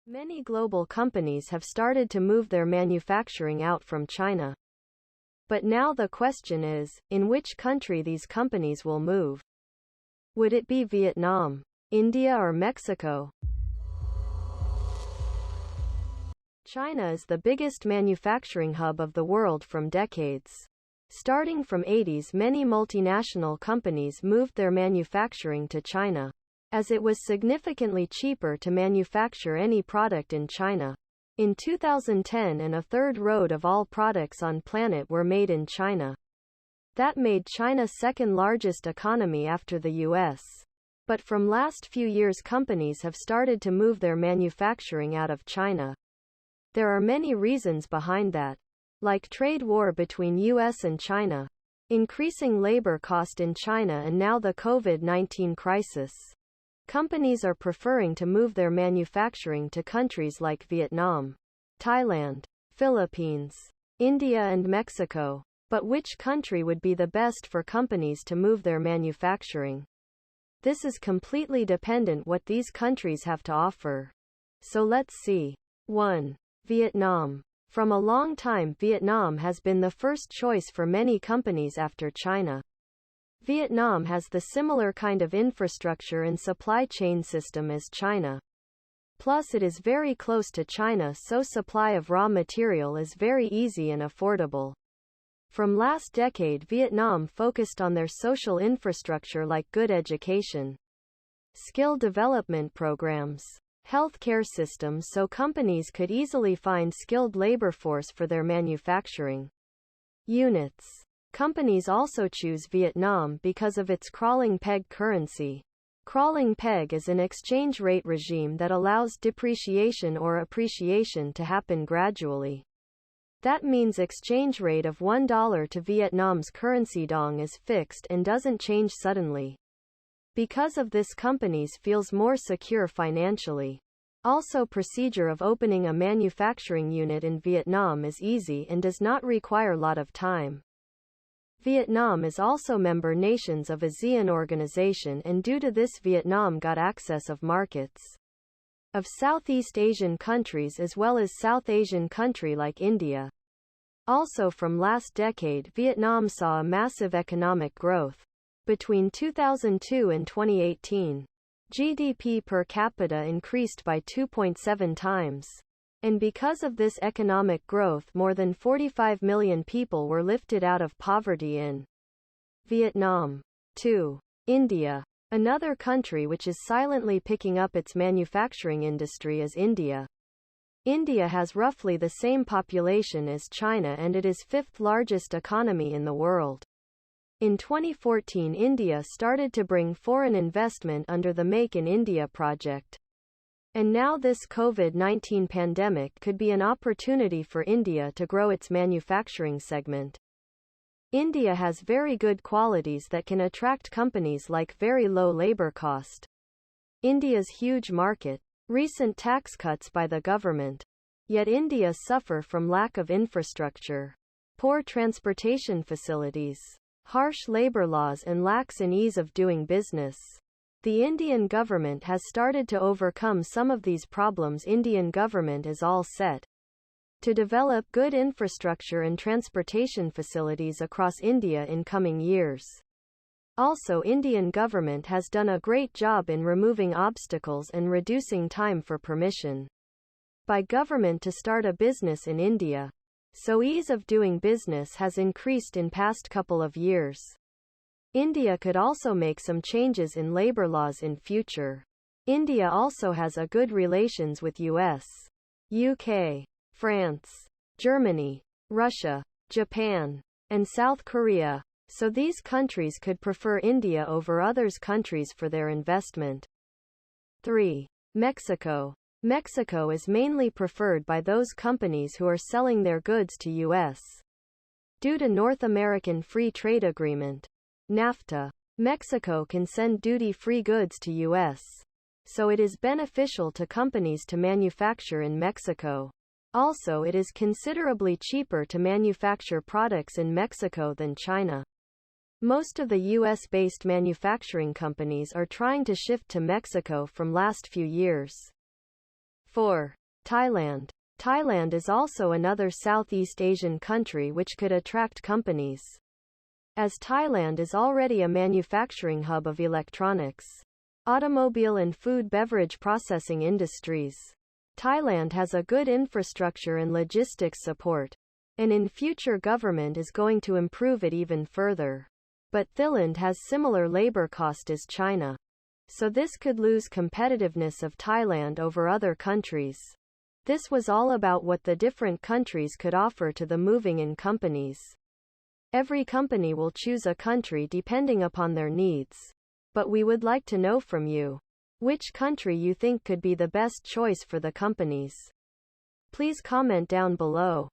Many global companies have started to move their manufacturing out from China. But now the question is, in which country these companies will move? Would it be Vietnam, India or Mexico? China is the biggest manufacturing hub of the world from decades. Starting from 80s, many multinational companies moved their manufacturing to China, as it was significantly cheaper to manufacture any product in China. In 2010, a third of all products on planet were made in China. That made China's second largest economy after the US. But from last few years, companies have started to move their manufacturing out of China. There are many reasons behind that, like trade war between US and China, increasing labor cost in China, and now the COVID-19 crisis. Companies are preferring to move their manufacturing to countries like Vietnam, Thailand, Philippines, India and Mexico. But which country would be the best for companies to move their manufacturing? This is completely dependent what these countries have to offer. So let's see. 1. Vietnam. From a long time, Vietnam has been the first choice for many companies after China. Vietnam has the similar kind of infrastructure and supply chain system as China. Plus it is very close to China, so supply of raw material is very easy and affordable. From last decade, Vietnam focused on their social infrastructure like good education, skill development programs, healthcare systems, so companies could easily find skilled labor force for their manufacturing units. Companies also choose Vietnam because of its crawling peg currency. Crawling peg is an exchange rate regime that allows depreciation or appreciation to happen gradually. That means exchange rate of $1 to Vietnam's currency dong is fixed and doesn't change suddenly. Because of this, companies feels more secure financially. Also, procedure of opening a manufacturing unit in Vietnam is easy and does not require a lot of time. Vietnam is also member nations of ASEAN organization, and due to this Vietnam got access of markets of Southeast Asian countries as well as South Asian country like India. Also from last decade, Vietnam saw a massive economic growth. Between 2002 and 2018, GDP per capita increased by 2.7 times. And because of this economic growth, more than 45 million people were lifted out of poverty in Vietnam. 2. India. Another country which is silently picking up its manufacturing industry is India. India has roughly the same population as China and it is fifth largest economy in the world. In 2014, India started to bring foreign investment under the Make in India project. And now this COVID-19 pandemic could be an opportunity for India to grow its manufacturing segment. India has very good qualities that can attract companies like very low labor cost. India's huge market, recent tax cuts by the government. Yet India suffer from lack of infrastructure, poor transportation facilities, harsh labor laws and lacks in ease of doing business. The Indian government has started to overcome some of these problems. Indian government is all set to develop good infrastructure and transportation facilities across India in coming years. Also, Indian government has done a great job in removing obstacles and reducing time for permission by government to start a business in India. So ease of doing business has increased in past couple of years. India could also make some changes in labor laws in future. India also has a good relations with US, UK, France, Germany, Russia, Japan, and South Korea. So these countries could prefer India over others countries for their investment. 3. Mexico. Mexico is mainly preferred by those companies who are selling their goods to US. Due to North American Free Trade Agreement, NAFTA, Mexico can send duty-free goods to US. So it is beneficial to companies to manufacture in Mexico. Also, it is considerably cheaper to manufacture products in Mexico than China. Most of the US-based manufacturing companies are trying to shift to Mexico from last few years. 4. Thailand. Thailand is also another Southeast Asian country which could attract companies, as Thailand is already a manufacturing hub of electronics, automobile and food beverage processing industries. Thailand has a good infrastructure and logistics support, and in future government is going to improve it even further. But Thailand has similar labor cost as China, so this could lose competitiveness of Thailand over other countries. This was all about what the different countries could offer to the moving in companies. Every company will choose a country depending upon their needs. But we would like to know from you which country you think could be the best choice for the companies. Please comment down below.